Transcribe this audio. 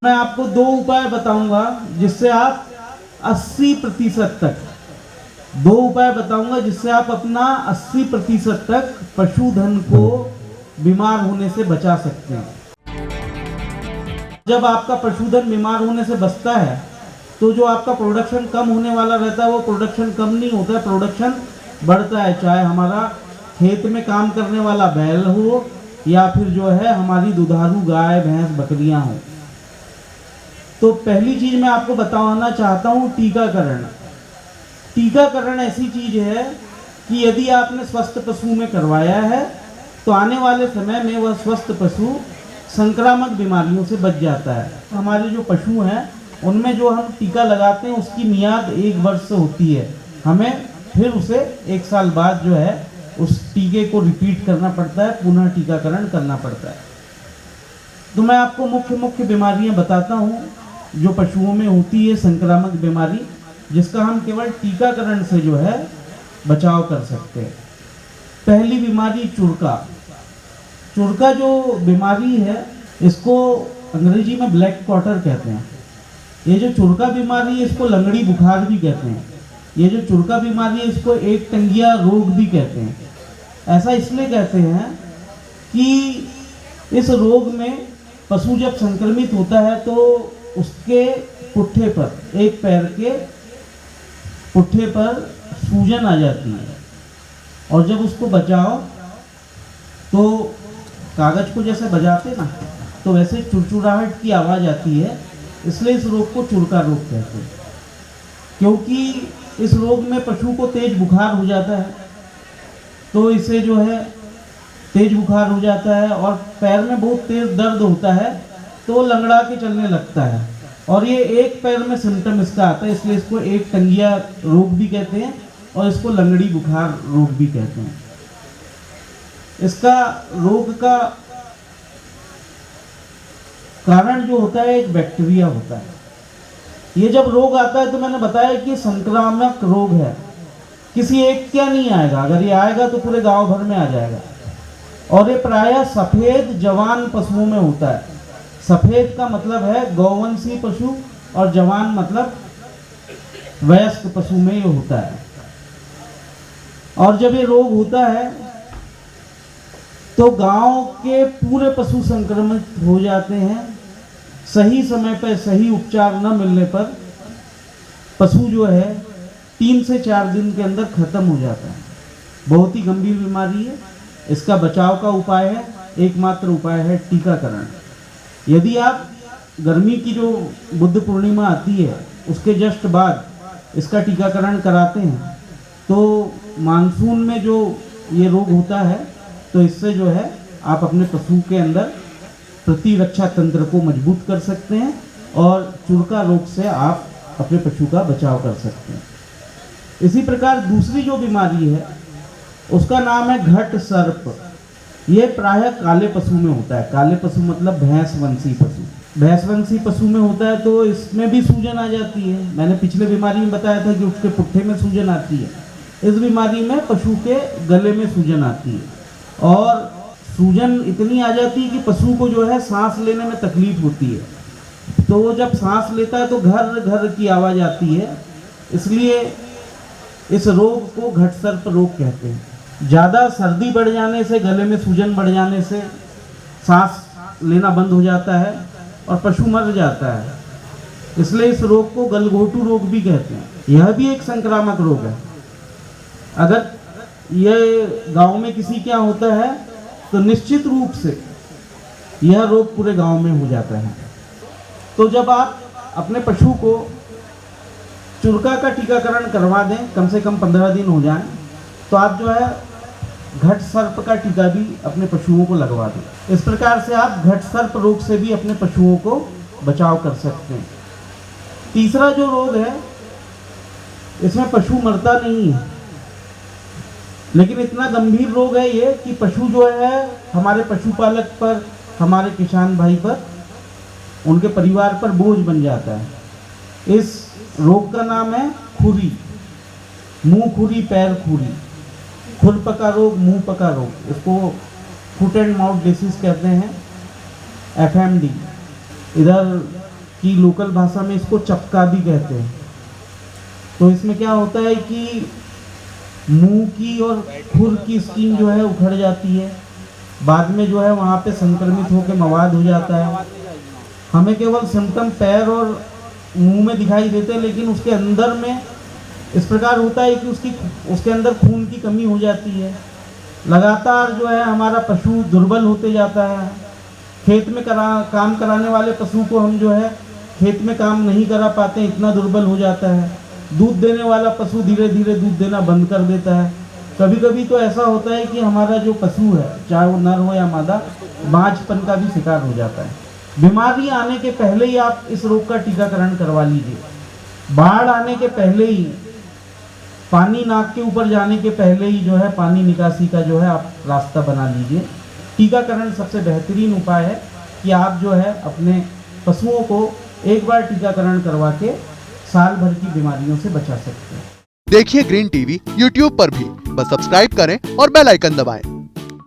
मैं आपको 2 उपाय बताऊंगा जिससे आप 80% तक 2 उपाय बताऊंगा जिससे आप अपना 80% तक पशुधन को बीमार होने से बचा सकते हैं। जब आपका पशुधन बीमार होने से बचता है तो जो आपका प्रोडक्शन कम होने वाला रहता है वो प्रोडक्शन कम नहीं होता है, प्रोडक्शन बढ़ता है। चाहे हमारा खेत में काम करने वाला बैल हो या फिर जो है हमारी दुधारू गाय भैंस बकरियां हो। तो पहली चीज मैं आपको बताना चाहता हूँ टीकाकरण। टीकाकरण ऐसी चीज है कि यदि आपने स्वस्थ पशु में करवाया है तो आने वाले समय में वह स्वस्थ पशु संक्रामक बीमारियों से बच जाता है। हमारे जो पशु हैं उनमें जो हम टीका लगाते हैं उसकी मियाद 1 वर्ष होती है। हमें फिर उसे 1 साल बाद जो है उस टीके को रिपीट करना पड़ता है, पुनः टीकाकरण करना पड़ता है। तो मैं आपको मुख्य बीमारियां बताता हूं जो पशुओं में होती है, संक्रामक बीमारी, जिसका हम केवल टीकाकरण से जो है बचाव कर सकते हैं। पहली बीमारी चुरका। चुरका जो बीमारी है इसको अंग्रेजी में ब्लैक क्वार्टर कहते हैं। ये जो चुरका बीमारी है इसको लंगड़ी बुखार भी कहते हैं। ये जो चुरका बीमारी है इसको एक टंगिया रोग भी कहते हैं। ऐसा इसलिए कहते हैं कि इस रोग में पशु जब संक्रमित होता है तो उसके पुट्ठे पर, एक पैर के पुट्ठे पर सूजन आ जाती है और जब उसको बचाओ तो कागज को जैसे बजाते ना तो वैसे चुरचुराहट की आवाज़ आती है, इसलिए इस रोग को चुरका रोग कहते हैं। क्योंकि इस रोग में पशु को तेज बुखार हो जाता है तो इसे जो है तेज बुखार हो जाता है और पैर में बहुत तेज दर्द होता है तो लंगड़ा के चलने लगता है और ये एक पैर में सिम्टम इसका आता है, इसलिए इसको एक टंगिया रोग भी कहते हैं और इसको लंगड़ी बुखार रोग भी कहते हैं। इसका रोग का कारण जो होता है एक बैक्टीरिया होता है। ये जब रोग आता है तो मैंने बताया कि संक्रामक रोग है, किसी एक क्या नहीं आएगा, अगर ये आएगा तो पूरे गांव भर में आ जाएगा। और ये प्रायः सफेद जवान पशुओं में होता है। सफेद का मतलब है गौवंशी पशु और जवान मतलब वयस्क पशु में ये होता है। और जब ये रोग होता है तो गांव के पूरे पशु संक्रमित हो जाते हैं। सही समय पर सही उपचार न मिलने पर पशु जो है 3 से 4 दिन के अंदर खत्म हो जाता है। बहुत ही गंभीर बीमारी है। इसका बचाव का उपाय है, एकमात्र उपाय है टीकाकरण। यदि आप गर्मी की जो बुद्ध पूर्णिमा आती है उसके जस्ट बाद इसका टीकाकरण कराते हैं तो मानसून में जो ये रोग होता है तो इससे जो है आप अपने पशु के अंदर प्रतिरक्षा तंत्र को मजबूत कर सकते हैं और चुरका रोग से आप अपने पशु का बचाव कर सकते हैं। इसी प्रकार दूसरी जो बीमारी है उसका नाम है घट सर्प। ये प्रायः काले पशु में होता है। काले पशु मतलब भैंसवंशी पशु। भैंसवंशी पशु में होता है तो इसमें भी सूजन आ जाती है। मैंने पिछले बीमारी में बताया था कि उसके पुट्ठे में सूजन आती है। इस बीमारी में पशु के गले में सूजन आती है और सूजन इतनी आ जाती है कि पशु को जो है सांस लेने में तकलीफ होती है। तो वो जब सांस लेता है तो घर घर की आवाज़ आती है, इसलिए इस रोग को घटसर्प रोग कहते हैं। ज़्यादा सर्दी बढ़ जाने से, गले में सूजन बढ़ जाने से सांस लेना बंद हो जाता है और पशु मर जाता है, इसलिए इस रोग को गलघोटू रोग भी कहते हैं। यह भी एक संक्रामक रोग है। अगर यह गांव में किसी क्या होता है तो निश्चित रूप से यह रोग पूरे गांव में हो जाता है। तो जब आप अपने पशु को चुरका का टीकाकरण करवा दें, कम से कम 15 दिन हो जाएं, तो आप जो है घट सर्प का टीका भी अपने पशुओं को लगवा दें। इस प्रकार से आप घट सर्प रोग से भी अपने पशुओं को बचाव कर सकते हैं। तीसरा जो रोग है इसमें पशु मरता नहीं है, लेकिन इतना गंभीर रोग है ये कि पशु जो है हमारे पशुपालक पर, हमारे किसान भाई पर, उनके परिवार पर बोझ बन जाता है। इस रोग का नाम है खुरी। मुंह खुरी, पैर खुरी, खुरपका रोग, मुंह पका रोग। इसको फुट एंड माउथ डिसीज कहते हैं, FMD। इधर कि लोकल भाषा में इसको चपका भी कहते हैं। तो इसमें क्या होता है कि मुंह की और खुर की स्किन जो है उखड़ जाती है, बाद में जो है वहाँ पे संक्रमित होकर मवाद हो जाता है। हमें केवल सिम्टम पैर और मुंह में दिखाई देते हैं, लेकिन उसके अंदर में इस प्रकार होता है कि उसके अंदर खून की कमी हो जाती है। लगातार जो है हमारा पशु दुर्बल होते जाता है। खेत में काम कराने वाले पशु को हम जो है खेत में काम नहीं करा पाते, इतना दुर्बल हो जाता है। दूध देने वाला पशु धीरे धीरे दूध देना बंद कर देता है। कभी कभी तो ऐसा होता है कि हमारा जो पशु है, चाहे वो नर हो या मादा, बांझपन का भी शिकार हो जाता है। बीमारी आने के पहले ही आप इस रोग का टीकाकरण करवा लीजिए। बाढ़ आने के पहले ही, पानी नाक के ऊपर जाने के पहले ही जो है पानी निकासी का जो है आप रास्ता बना लीजिए। टीकाकरण सबसे बेहतरीन उपाय है कि आप जो है अपने पशुओं को एक बार टीकाकरण करवा के साल भर की बीमारियों से बचा सकते हैं। देखिए ग्रीन टीवी YouTube पर भी, बस सब्सक्राइब करें और बेल आइकन दबाएं।